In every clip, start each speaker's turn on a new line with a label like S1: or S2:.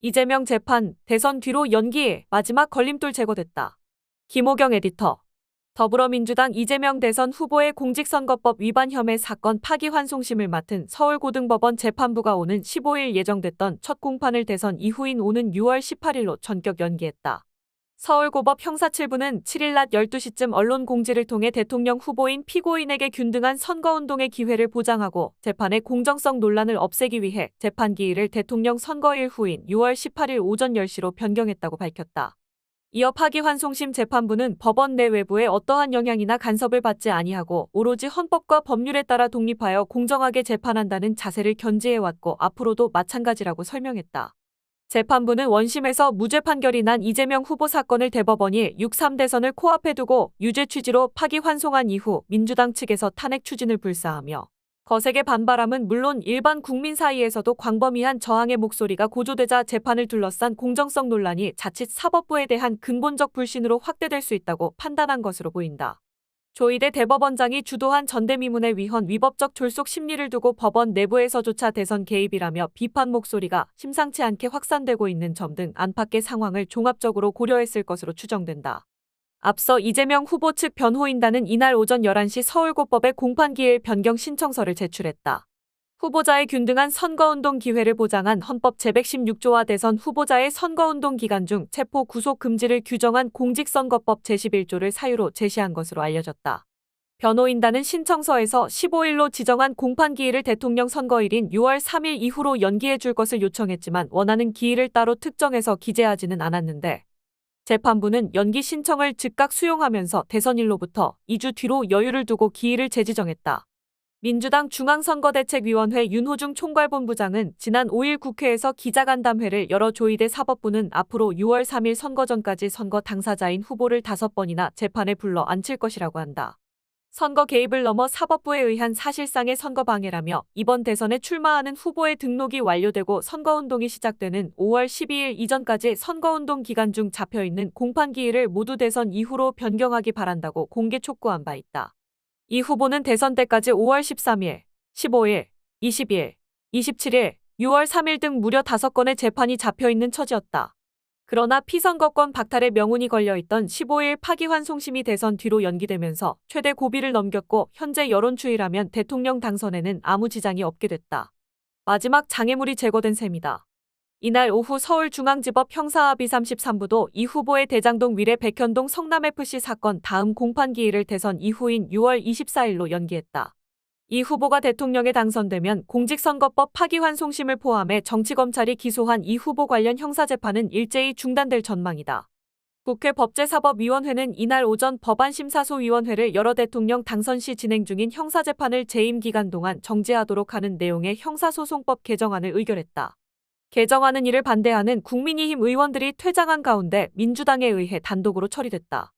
S1: 이재명 재판, 대선 뒤로 연기에 마지막 걸림돌 제거됐다. 김호경 에디터. 더불어민주당 이재명 대선 후보의 공직선거법 위반 혐의 사건 파기환송심을 맡은 서울고등법원 재판부가 오는 15일 예정됐던 첫 공판을 대선 이후인 오는 6월 18일로 전격 연기했다. 서울고법 형사 7부는 7일 낮 12시쯤 언론 공지를 통해 대통령 후보인 피고인에게 균등한 선거운동의 기회를 보장하고 재판의 공정성 논란을 없애기 위해 재판 기일을 대통령 선거일 후인 6월 18일 오전 10시로 변경했다고 밝혔다. 이어 파기환송심 재판부는 법원 내 외부에 어떠한 영향이나 간섭을 받지 아니하고 오로지 헌법과 법률에 따라 독립하여 공정하게 재판한다는 자세를 견지해왔고 앞으로도 마찬가지라고 설명했다. 재판부는 원심에서 무죄 판결이 난 이재명 후보 사건을 대법원이 6.3 대선을 코앞에 두고 유죄 취지로 파기환송한 이후 민주당 측에서 탄핵 추진을 불사하며 거세게 반발함은 물론 일반 국민 사이에서도 광범위한 저항의 목소리가 고조되자 재판을 둘러싼 공정성 논란이 자칫 사법부에 대한 근본적 불신으로 확대될 수 있다고 판단한 것으로 보인다. 조희대 대법원장이 주도한 전대미문의 위헌 위법적 졸속 심리를 두고 법원 내부에서조차 대선 개입이라며 비판 목소리가 심상치 않게 확산되고 있는 점 등 안팎의 상황을 종합적으로 고려했을 것으로 추정된다. 앞서 이재명 후보 측 변호인단은 이날 오전 11시 서울고법에 공판기일 변경 신청서를 제출했다. 후보자의 균등한 선거운동 기회를 보장한 헌법 제116조와 대선 후보자의 선거운동 기간 중 체포 구속 금지를 규정한 공직선거법 제11조를 사유로 제시한 것으로 알려졌다. 변호인단은 신청서에서 15일로 지정한 공판기일을 대통령 선거일인 6월 3일 이후로 연기해 줄 것을 요청했지만 원하는 기일을 따로 특정해서 기재하지는 않았는데 재판부는 연기 신청을 즉각 수용하면서 대선일로부터 2주 뒤로 여유를 두고 기일을 재지정했다. 민주당 중앙선거대책위원회 윤호중 총괄본부장은 지난 5일 국회에서 기자간담회를 열어 조희대 사법부는 앞으로 6월 3일 선거 전까지 선거 당사자인 후보를 5번이나 재판에 불러 앉힐 것이라고 한다. 선거 개입을 넘어 사법부에 의한 사실상의 선거 방해라며 이번 대선에 출마하는 후보의 등록이 완료되고 선거운동이 시작되는 5월 12일 이전까지 선거운동 기간 중 잡혀있는 공판기일을 모두 대선 이후로 변경하기 바란다고 공개 촉구한 바 있다. 이 후보는 대선 때까지 5월 13일, 15일, 20일, 27일, 6월 3일 등 무려 5건의 재판이 잡혀있는 처지였다. 그러나 피선거권 박탈의 명운이 걸려있던 15일 파기환송심이 대선 뒤로 연기되면서 최대 고비를 넘겼고 현재 여론추이라면 대통령 당선에는 아무 지장이 없게 됐다. 마지막 장애물이 제거된 셈이다. 이날 오후 서울중앙지법 형사합의 33부도 이 후보의 대장동 위례 백현동 성남FC 사건 다음 공판기일을 대선 이후인 6월 24일로 연기했다. 이 후보가 대통령에 당선되면 공직선거법 파기환송심을 포함해 정치검찰이 기소한 이 후보 관련 형사재판은 일제히 중단될 전망이다. 국회 법제사법위원회는 이날 오전 법안심사소위원회를 열어 대통령 당선 시 진행 중인 형사재판을 재임 기간 동안 정지하도록 하는 내용의 형사소송법 개정안을 의결했다. 개정안은 이를 반대하는 국민의힘 의원들이 퇴장한 가운데 민주당에 의해 단독으로 처리됐다.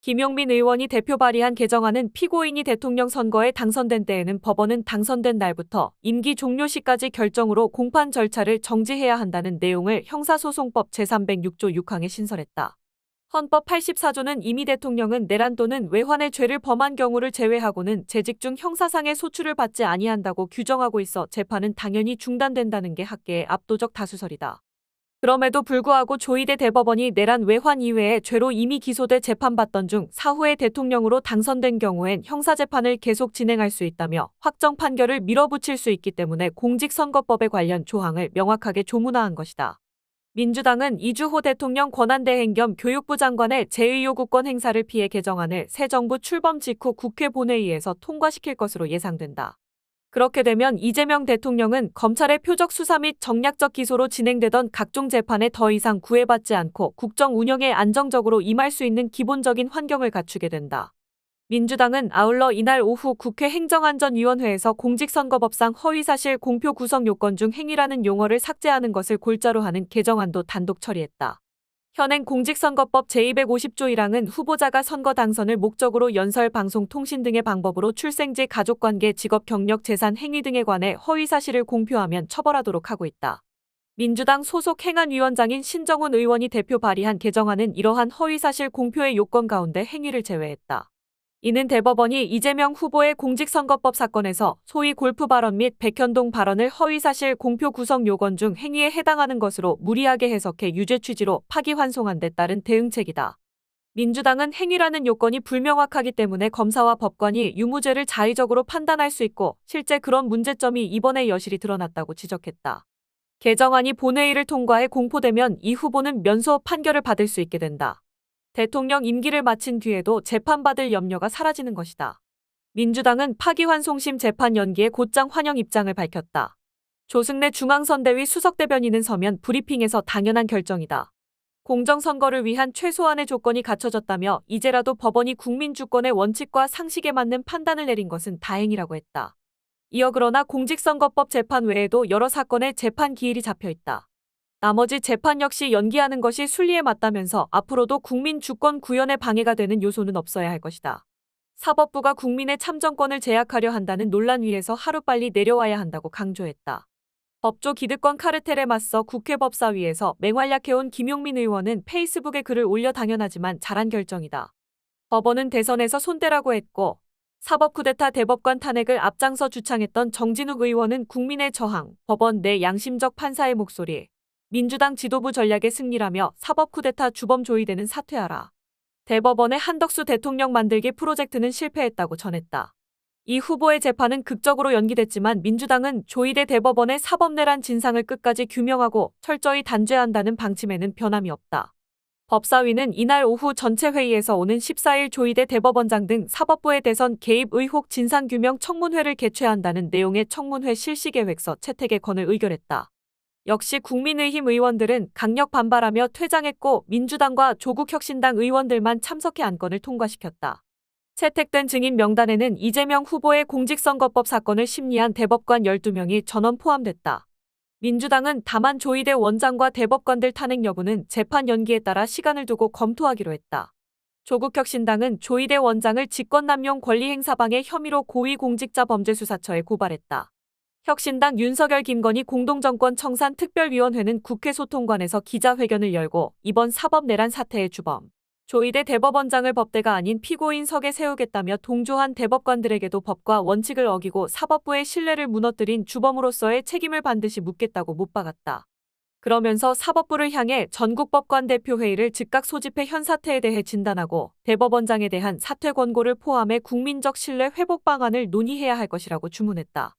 S1: 김용민 의원이 대표 발의한 개정안은 피고인이 대통령 선거에 당선된 때에는 법원은 당선된 날부터 임기 종료 시까지 결정으로 공판 절차를 정지해야 한다는 내용을 형사소송법 제306조 6항에 신설했다. 헌법 84조는 이미 대통령은 내란 또는 외환의 죄를 범한 경우를 제외하고는 재직 중 형사상의 소출을 받지 아니한다고 규정하고 있어 재판은 당연히 중단된다는 게 학계의 압도적 다수설이다. 그럼에도 불구하고 조희대 대법원이 내란 외환 이외의 죄로 이미 기소돼 재판받던 중 사후에 대통령으로 당선된 경우엔 형사재판을 계속 진행할 수 있다며 확정 판결을 밀어붙일 수 있기 때문에 공직선거법에 관련 조항을 명확하게 조문화한 것이다. 민주당은 이주호 대통령 권한대행 겸 교육부 장관의 재의요구권 행사를 피해 개정안을 새 정부 출범 직후 국회 본회의에서 통과시킬 것으로 예상된다. 그렇게 되면 이재명 대통령은 검찰의 표적 수사 및 정략적 기소로 진행되던 각종 재판에 더 이상 구애받지 않고 국정 운영에 안정적으로 임할 수 있는 기본적인 환경을 갖추게 된다. 민주당은 아울러 이날 오후 국회 행정안전위원회에서 공직선거법상 허위사실 공표 구성 요건 중 행위라는 용어를 삭제하는 것을 골자로 하는 개정안도 단독 처리했다. 현행 공직선거법 제250조 1항은 후보자가 선거 당선을 목적으로 연설, 방송, 통신 등의 방법으로 출생지, 가족관계, 직업, 경력, 재산, 행위 등에 관해 허위사실을 공표하면 처벌하도록 하고 있다. 민주당 소속 행안위원장인 신정훈 의원이 대표 발의한 개정안은 이러한 허위사실 공표의 요건 가운데 행위를 제외했다. 이는 대법원이 이재명 후보의 공직선거법 사건에서 소위 골프 발언 및 백현동 발언을 허위사실 공표 구성 요건 중 행위에 해당하는 것으로 무리하게 해석해 유죄 취지로 파기환송한 데 따른 대응책이다. 민주당은 행위라는 요건이 불명확하기 때문에 검사와 법관이 유무죄를 자의적으로 판단할 수 있고 실제 그런 문제점이 이번에 여실히 드러났다고 지적했다. 개정안이 본회의를 통과해 공포되면 이 후보는 면소 판결을 받을 수 있게 된다. 대통령 임기를 마친 뒤에도 재판받을 염려가 사라지는 것이다. 민주당은 파기환송심 재판 연기에 곧장 환영 입장을 밝혔다. 조승래 중앙선대위 수석대변인은 서면 브리핑에서 당연한 결정이다. 공정선거를 위한 최소한의 조건이 갖춰졌다며 이제라도 법원이 국민주권의 원칙과 상식에 맞는 판단을 내린 것은 다행이라고 했다. 이어 그러나 공직선거법 재판 외에도 여러 사건의 재판 기일이 잡혀있다. 나머지 재판 역시 연기하는 것이 순리에 맞다면서 앞으로도 국민 주권 구현에 방해가 되는 요소는 없어야 할 것이다. 사법부가 국민의 참정권을 제약하려 한다는 논란 위에서 하루빨리 내려와야 한다고 강조했다. 법조 기득권 카르텔에 맞서 국회 법사위에서 맹활약해온 김용민 의원은 페이스북에 글을 올려 당연하지만 잘한 결정이다. 법원은 대선에서 손대라고 했고 사법 쿠데타 대법관 탄핵을 앞장서 주창했던 정진욱 의원은 국민의 저항, 법원 내 양심적 판사의 목소리, 민주당 지도부 전략의 승리라며 사법 쿠데타 주범 조이대는 사퇴하라. 대법원의 한덕수 대통령 만들기 프로젝트는 실패했다고 전했다. 이 후보의 재판은 극적으로 연기됐지만 민주당은 조이대 대법원의 사법내란 진상을 끝까지 규명하고 철저히 단죄한다는 방침에는 변함이 없다. 법사위는 이날 오후 전체 회의에서 오는 14일 조이대 대법원장 등 사법부의 대선 개입 의혹 진상규명 청문회를 개최한다는 내용의 청문회 실시계획서 채택의 건을 의결했다. 역시 국민의힘 의원들은 강력 반발하며 퇴장했고 민주당과 조국혁신당 의원들만 참석해 안건을 통과시켰다. 채택된 증인 명단에는 이재명 후보의 공직선거법 사건을 심리한 대법관 12명이 전원 포함됐다. 민주당은 다만 조이대 원장과 대법관들 탄핵 여부는 재판 연기에 따라 시간을 두고 검토하기로 했다. 조국혁신당은 조이대 원장을 직권남용 권리행사방해 혐의로 고위공직자범죄수사처에 고발했다. 혁신당 윤석열 김건희 공동정권 청산특별위원회는 국회 소통관에서 기자회견을 열고 이번 사법내란 사태의 주범, 조이대 대법원장을 법대가 아닌 피고인석에 세우겠다며 동조한 대법관들에게도 법과 원칙을 어기고 사법부의 신뢰를 무너뜨린 주범으로서의 책임을 반드시 묻겠다고 못 박았다. 그러면서 사법부를 향해 전국법관대표회의를 즉각 소집해 현 사태에 대해 진단하고 대법원장에 대한 사퇴 권고를 포함해 국민적 신뢰 회복 방안을 논의해야 할 것이라고 주문했다.